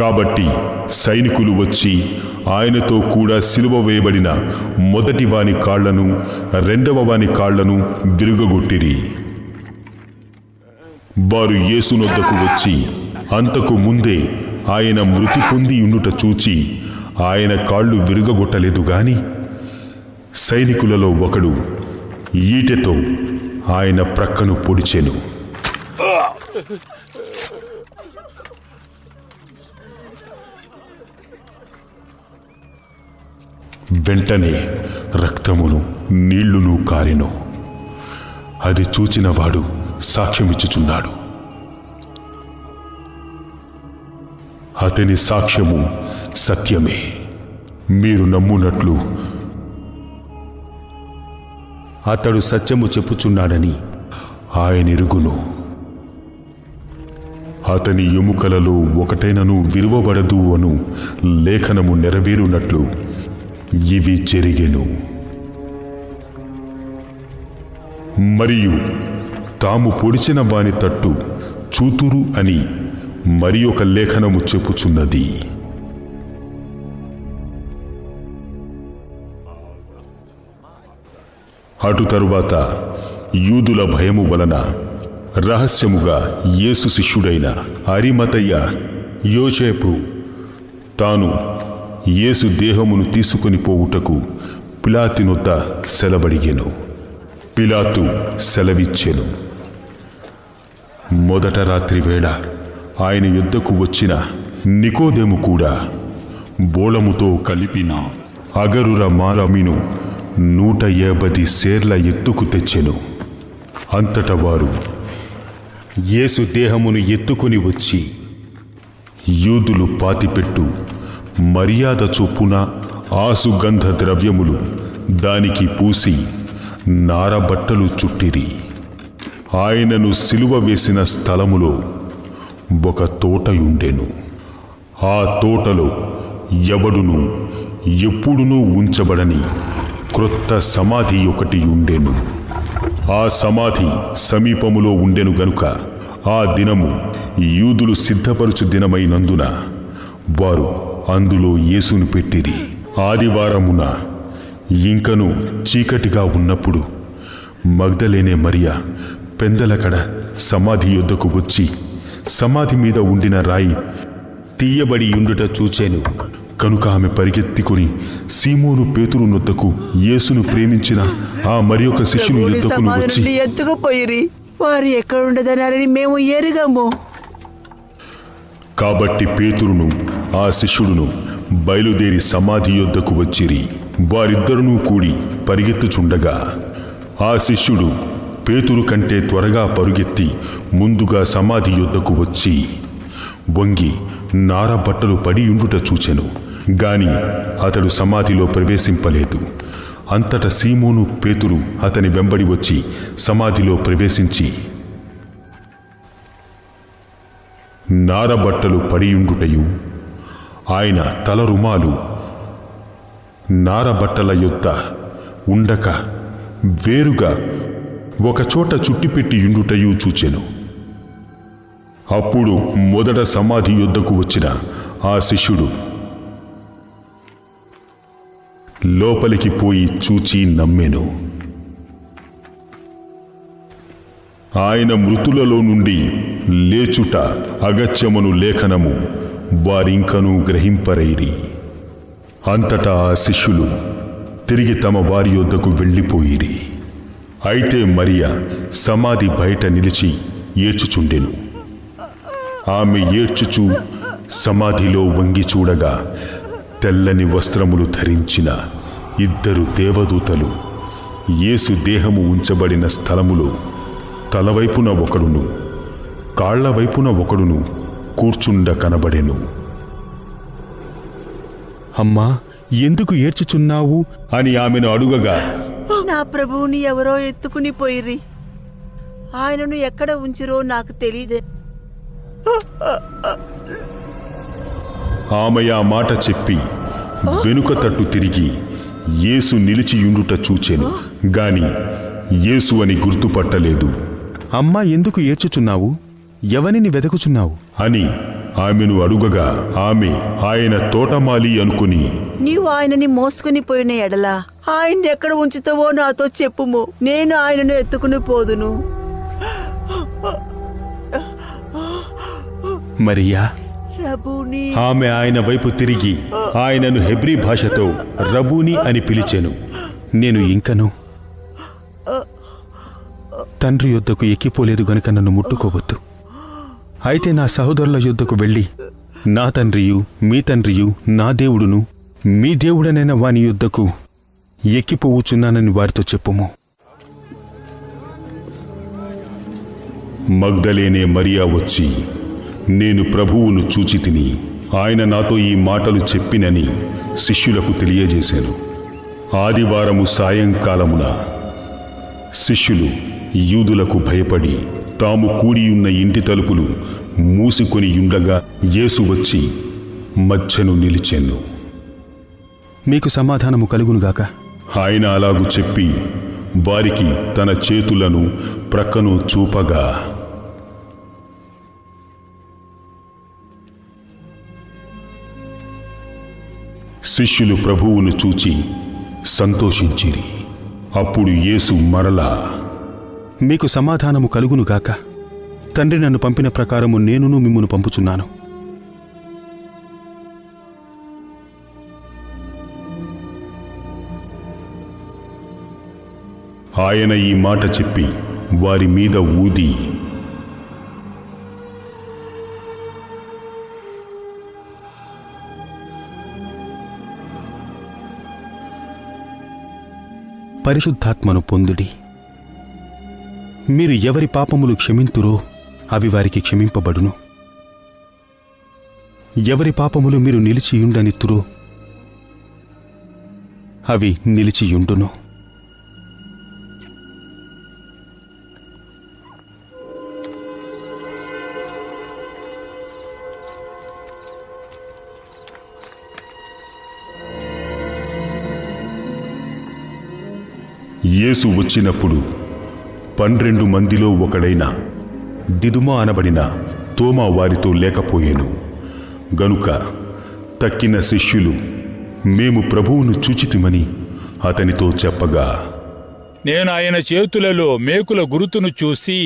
కాబట్టి సైనికులు వచ్చి ఆయనతో కూడా సిలువ వేయబడిన మొదటి వాని కాళ్లను రెండవ వాని కాళ్లను విరుగగొట్టిరి. వారు యేసునొద్దకు వచ్చి అంతకు ముందే ఆయన మృతి పొంది ఉండుట చూచి ఆయన కాళ్ళు విరుగగొట్టలేదు గాని సైనికులలో ఒకడు ఈటెతో ఆయన ప్రక్కను పొడిచెను. వెంటనే రక్తమును నీళ్లును కారెను. అది చూచిన వాడు సాక్ష్యమిచ్చుచున్నాడు. అతని సాక్ష్యము సత్యమే. మీరు నమ్మునట్లు అతడు సత్యము చెప్పుచున్నాడని ఆయనెరుగును. అతని ఎముకలలో ఒకటైనను విరువబడదు అను లేఖనము నెరవేరునట్లు ఇవి జరిగెను. మరియు తాము పొడిచిన వాని తట్టు చూతురు అని మరి ఒక లేఖనము చెప్పుచున్నది. అటు తరువాత యూదుల భయము వలన రహస్యముగా యేసు శిష్యుడైన అరిమతయ్య యోసేపు తాను యేసు దేహమును తీసుకుని పోవుటకు పిలాతునొద్ద సెలవడిగెను. పిలాతు సెలవిచ్చెను. మొదట రాత్రి వేళ ఆయన యుద్ధకు వచ్చిన నికోదేము కూడా బోళముతో కలిపిన అగరుర మారమిను 150 సేర్ల ఎత్తుకు తెచ్చెను. అంతట వారు యేసు దేహమును ఎత్తుకుని వచ్చి యూదులు పాతిపెట్టు మర్యాద చొప్పున ఆ సుగంధ ద్రవ్యములు దానికి పూసి నారబట్టలు చుట్టిరి. ఆయనను సిలువ వేసిన స్థలములో ఒక తోటయుండెను. ఆ తోటలో ఎవడును ఎప్పుడునూ ఉంచబడని క్రొత్త సమాధి ఒకటి ఉండెను. ఆ సమాధి సమీపములో ఉండెను గనుక ఆ దినము యూదులు సిద్ధపరుచు దినమైనందున వారు అందులో యేసును పెట్టిరి. ఆదివారమున ఇంకను చీకటిగా ఉన్నప్పుడు మగ్దలేనే మరియ పెందలకడ సమాధి యొద్దకు వచ్చి సమాధి మీద ఉండిన రాయి తీయబడి ఉండుట చూచెను. కనుక ఆమె పరిగెత్తికొని సీమోను పేతురు నొద్దకు యేసును ప్రేమించిన ఆ మరి ఒక శిష్యుని యొద్దకు వచ్చి ఎత్తుకుపోయిరి, వారు ఎక్కడుండదన్నారని మేము ఎరుగము. కాబట్టి పేతురును ఆ శిష్యుడును బయలుదేరి సమాధి యొద్దకు వచ్చిరి. వారిద్దరునూ కూడి పరిగెత్తుచుండగా ఆ శిష్యుడు పేతురు కంటే త్వరగా పరుగెత్తి ముందుగా సమాధి యొద్దకు వచ్చి వంగి నారబట్టలు పడి ఉండుట చూచెను. గాని అతడు సమాధిలో ప్రవేశింపలేదు. అంతట సీమోను పేతురు అతని వెంబడి వచ్చి సమాధిలో ప్రవేశించి నారబట్టలు పడియుండుటయు ఆయన తల రుమాలు నారబట్టల యొద్ద ఉండక వేరుగా ఒకచోట చుట్టిపెట్టి యుండుటయు చూచెను. అప్పుడు మొదట సమాధి యొద్దకు వచ్చిన ఆ శిష్యుడు లోపలికి పోయి చూచి నమ్మెను. ఆయన మృతులలో నుండి లేచుట అగత్యమును లేఖనము వారింకనూ గ్రహింపరైరి. అంతటా ఆ శిష్యులు తిరిగి తమ వారి యొద్దకు వెళ్ళిపోయిరి. అయితే మరియ సమాధి బయట నిలిచి ఏడ్చుచుండెను. ఆమె ఏడ్చుచూ సమాధిలో వంగి చూడగా తెల్లని వస్త్రములు ధరించిన 2 దేవదూతలు యేసు దేహము ఉంచబడిన స్థలములో తలవైపున ఒకడును కాళ్ల వైపున ఒకడును కూర్చుండ కనబడెను. అమ్మా, ఎందుకు ఏడ్చుచున్నావు అని ఆమెను అడుగగా, నా ప్రభువుని ఎవరో ఎత్తుకుని పోయిరి, ఆయనను ఎక్కడ ఉంచిరో నాకు తెలియదే. ఆమె ఆ మాట చెప్పి వెనుక తట్టు తిరిగి యేసు నిలిచియుండుట చూచెను గాని యేసు అని గుర్తుపట్టలేదు. అమ్మా, ఎందుకు ఏడ్చుచున్నావు? ఎవనిని వెదకుచున్నావు అని ఆమెను అడుగగా ఆమె ఆయన తోటమాలి అనుకుని, నీవు ఆయనని మోసుకుని పోయిన ఎడల ఆయన ఎక్కడ ఉంచుతావో నాతో చెప్పుము, నేను ఆయనను ఎత్తుకుని పోదును. మరియా, రబూని. ఆమె ఆయన వైపు తిరిగి ఆయనను హెబ్రీ భాషతో రబూని అని పిలిచెను. నేను ఇంకను తండ్రి యొద్దకు ఎక్కిపోలేదు గనుక నన్ను ముట్టుకోవద్దు. అయితే నా సహోదరుల యొద్దకు వెళ్ళి, నా తండ్రియు మీ తండ్రియు నా దేవుడును మీ దేవుడనైన వాని యొద్దకు ఎక్కిపోవుచున్నానని వారితో చెప్పుము. మగ్దలేనే మరియా వచ్చి, నేను ప్రభువును చూచి తిని ఆయన నాతో ఈ మాటలు చెప్పినని శిష్యులకు తెలియజేశాను. ఆదివారము సాయంకాలమున శిష్యులు యూదులకు భయపడి తాము కూడియున్న ఇంటి తలుపులు మూసుకొని ఉండగా యేసు వచ్చి మధ్యను నిలిచెను. మీకు సమాధానము కలుగునుగాక. ఆయన అలాగు చెప్పి వారికి తన చేతులను ప్రక్కను చూపగా, శిష్యులు ప్రభువును చూచి సంతోషించిరి. అప్పుడు యేసు మరలా, మీకు సమాధానము కలుగునుగాక. తండ్రి నన్ను పంపిన ప్రకారము నేనును మిమ్మును పంపుచున్నాను. ఆయన ఈ మాట చెప్పి వారి మీద ఊది, పరిశుద్ధాత్మను పొందుడి. మీరు ఎవరి పాపములు క్షమింతురో అవి వారికి క్షమింపబడును. ఎవరి పాపములు మీరు నిలిచియుండనిత్తురో అవి నిలిచియుండును. యేసు వచ్చినప్పుడు 12 మందిలో ఒకడైన దిదుమ అనబడిన తోమా వారితో లేకపోయెను. గనుక తక్కిన శిష్యులు, మేము ప్రభువును చూచితిమని అతనితో చెప్పగా, నేను ఆయన చేతులలో మేకుల గురుతును చూసి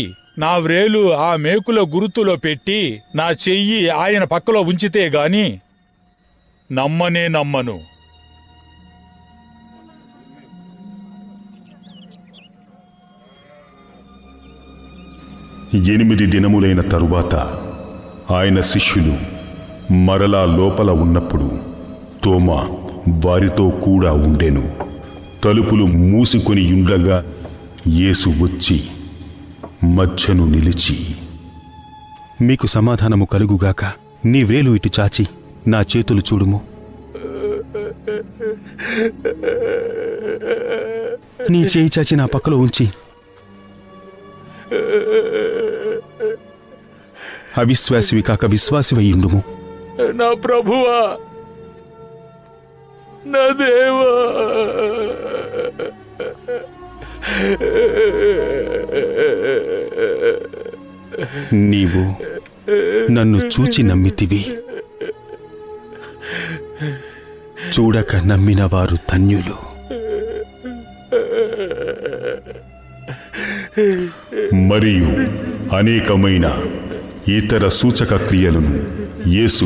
నా వ్రేలు ఆ మేకుల గురుతులో పెట్టి నా చెయ్యి ఆయన పక్కలో ఉంచితే గాని నమ్మను. 8 దినములైన తరువాత ఆయన శిష్యులు మరలా లోపల ఉన్నప్పుడు తోమా వారితో కూడా ఉండెను. తలుపులు మూసుకొని ఉండగా యేసు వచ్చి మధ్యను నిలిచి, మీకు సమాధానము కలుగుగాక. నీ వ్రేలు ఇటు చాచి నా చేతులు చూడుము. నీ చేయి చాచి నా పక్కలో ఉంచి అవిశ్వాసివి కాక విశ్వాసివయ్యుండుము. నా ప్రభువా, నా దేవా, నీవు నన్ను చూచి నమ్మితివి. చూడక నమ్మిన వారు ధన్యులు. మరియు అనేకమైన ఇతర సూచక క్రియలను యేసు